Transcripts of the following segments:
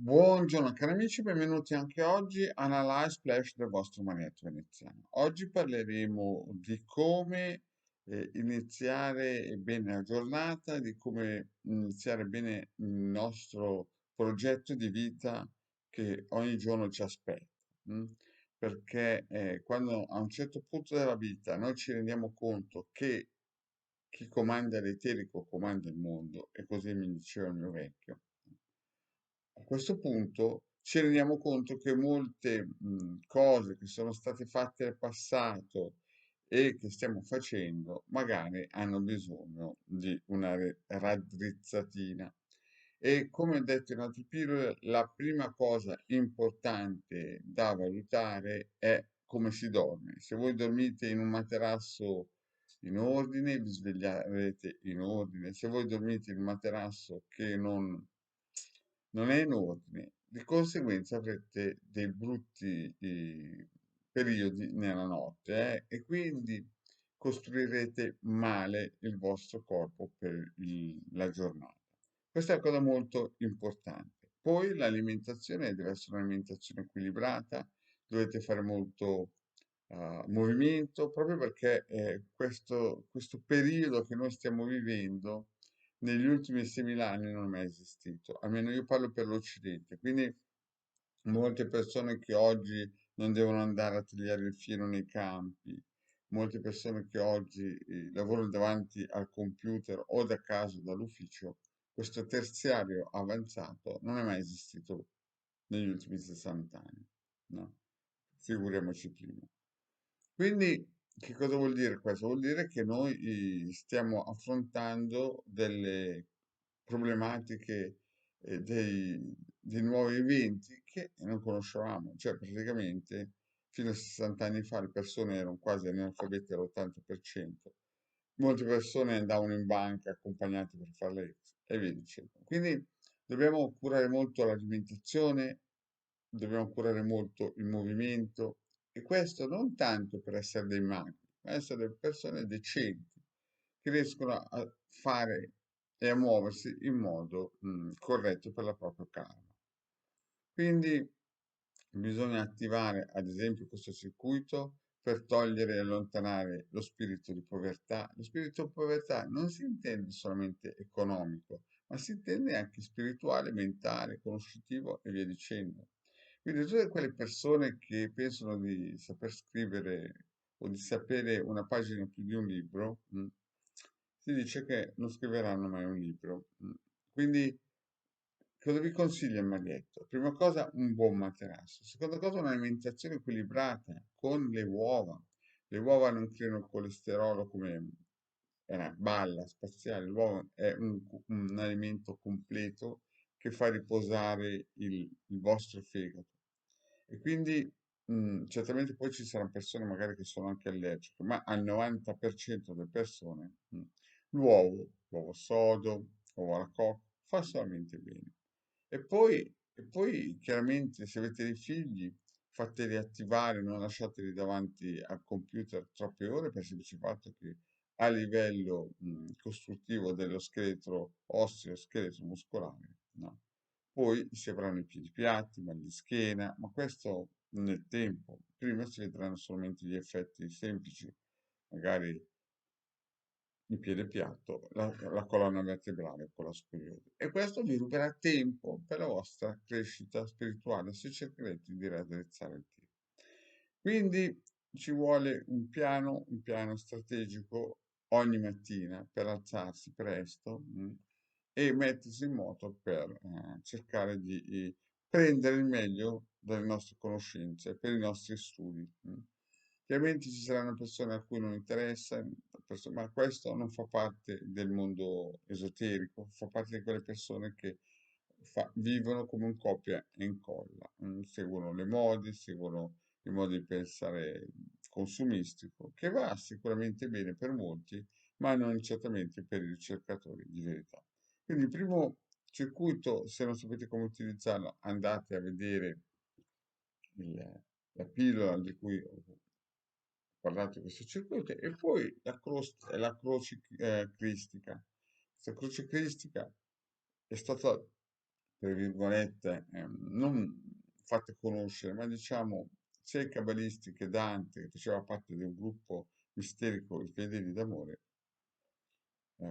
Buongiorno cari amici, benvenuti anche oggi a Analyze Splash del vostro Manietto Veneziano. Oggi parleremo di come iniziare bene la giornata, di come iniziare bene il nostro progetto di vita che ogni giorno ci aspetta. mm? Perché quando a un certo punto della vita noi ci rendiamo conto che chi comanda l'eterico comanda il mondo, e così mi diceva il mio vecchio. A questo punto ci rendiamo conto che molte cose che sono state fatte nel passato e che stiamo facendo magari hanno bisogno di una raddrizzatina. E come ho detto in altre pillole, la prima cosa importante da valutare è come si dorme. Se voi dormite in un materasso in ordine, vi svegliarete in ordine. Se voi dormite in un materasso che non è in ordine, di conseguenza avrete dei brutti periodi nella notte, e quindi costruirete male il vostro corpo per la giornata. Questa è una cosa molto importante. Poi l'alimentazione deve essere un'alimentazione equilibrata, dovete fare molto movimento, proprio perché questo periodo che noi stiamo vivendo negli ultimi 6.000 anni non è mai esistito, almeno io parlo per l'Occidente, quindi molte persone che oggi non devono andare a tagliare il fieno nei campi, molte persone che oggi lavorano davanti al computer o da casa o dall'ufficio, questo terziario avanzato non è mai esistito negli ultimi 60 anni, no? Figuriamoci prima. Quindi, che cosa vuol dire questo? Vuol dire che noi stiamo affrontando delle problematiche di nuovi eventi che non conoscevamo. Cioè, praticamente, fino a 60 anni fa le persone erano quasi analfabete all'80%. Molte persone andavano in banca accompagnate per fare le e via dicendo. Quindi dobbiamo curare molto l'alimentazione, dobbiamo curare molto il movimento, e questo non tanto per essere dei maghi, ma essere delle persone decenti che riescono a fare e a muoversi in modo corretto per la propria calma. Quindi bisogna attivare, ad esempio, questo circuito per togliere e allontanare lo spirito di povertà. Lo spirito di povertà non si intende solamente economico, ma si intende anche spirituale, mentale, conoscitivo e via dicendo. Quindi tutte quelle persone che pensano di saper scrivere o di sapere una pagina più di un libro, si dice che non scriveranno mai un libro. Quindi cosa vi consiglio il maglietto? Prima cosa, un buon materasso. Seconda cosa, un'alimentazione equilibrata con le uova. Le uova non creano colesterolo come è una balla spaziale. L'uovo è un alimento completo che fa riposare il vostro fegato. E quindi certamente poi ci saranno persone magari che sono anche allergiche, ma al 90% delle persone l'uovo sodo, uovo alla cocca, fa solamente bene. E poi chiaramente se avete dei figli, fateli attivare, non lasciateli davanti al computer troppe ore per il semplice fatto che a livello costruttivo dello scheletro osseo, scheletro muscolare, no? Poi si avranno i piedi piatti, mal di schiena, ma questo nel tempo. Prima si vedranno solamente gli effetti semplici, magari il piede piatto, la colonna vertebrale con la scoliosi. E questo vi ruberà tempo per la vostra crescita spirituale se cercherete di raddrizzare il tiro. Quindi ci vuole un piano strategico ogni mattina per alzarsi presto, e mettersi in moto per cercare di prendere il meglio dalle nostre conoscenze, per i nostri studi. Chiaramente ci saranno persone a cui non interessa, ma questo non fa parte del mondo esoterico, fa parte di quelle persone che vivono come un copia e incolla, seguono le mode, seguono il modo di pensare consumistico, che va sicuramente bene per molti, ma non certamente per i ricercatori di verità. Quindi il primo circuito, se non sapete come utilizzarlo, andate a vedere la pillola di cui ho parlato di questo circuito, e poi la croce cristica. Questa croce cristica è stata tra virgolette, non fatte conoscere, ma diciamo, sia i cabalisti che Dante, che faceva parte di un gruppo misterico, i fedeli d'amore,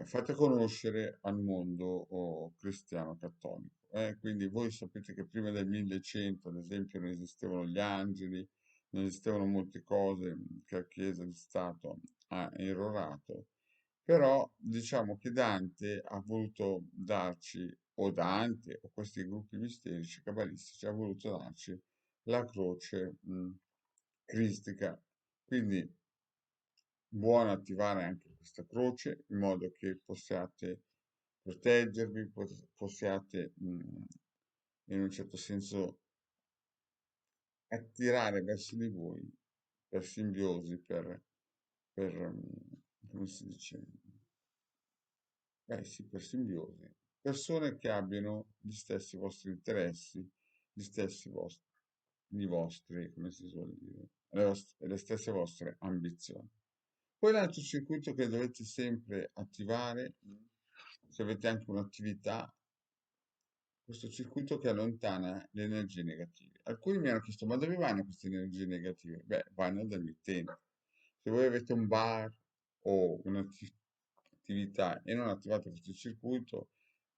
fate conoscere al mondo cristiano cattolico. Quindi voi sapete che prima del 1100, ad esempio, non esistevano gli angeli, non esistevano molte cose che la Chiesa di Stato ha erorato, però diciamo che Dante ha voluto darci, o Dante, o questi gruppi misterici cabalistici, ha voluto darci la croce cristica. Quindi buono attivare anche questa croce in modo che possiate proteggervi, possiate in un certo senso attirare verso di voi per simbiosi, come si dice? Sì, per simbiosi, persone che abbiano gli stessi vostri interessi, gli stessi vostri, i vostri, come si suol dire, le stesse vostre ambizioni. Poi l'altro circuito che dovete sempre attivare, se avete anche un'attività, questo circuito che allontana le energie negative. Alcuni mi hanno chiesto, ma dove vanno queste energie negative? Beh, vanno dal mittente. Se voi avete un bar o un'attività e non attivate questo circuito,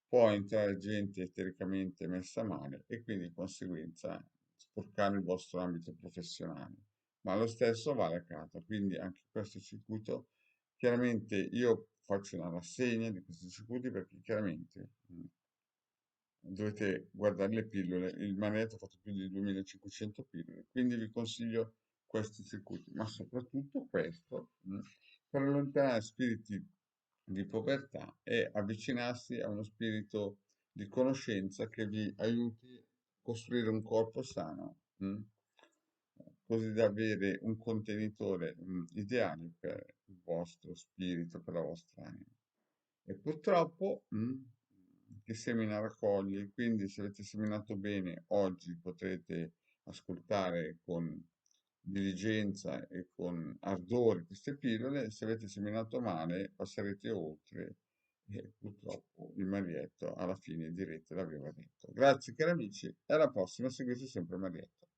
può entrare gente estericamente messa male e quindi di conseguenza sporcare il vostro ambito professionale. Ma lo stesso vale a casa, quindi anche questo circuito, chiaramente io faccio una rassegna di questi circuiti perché chiaramente dovete guardare le pillole, il magnetro ha fatto più di 2500 pillole, quindi vi consiglio questi circuiti, ma soprattutto questo, per allontanare spiriti di povertà e avvicinarsi a uno spirito di conoscenza che vi aiuti a costruire un corpo sano, così da avere un contenitore, ideale per il vostro spirito, per la vostra anima. E purtroppo chi semina raccoglie, quindi se avete seminato bene oggi potrete ascoltare con diligenza e con ardore queste pillole, se avete seminato male passerete oltre e purtroppo il Marietto alla fine direte l'aveva detto. Grazie cari amici e alla prossima, seguite sempre Marietto.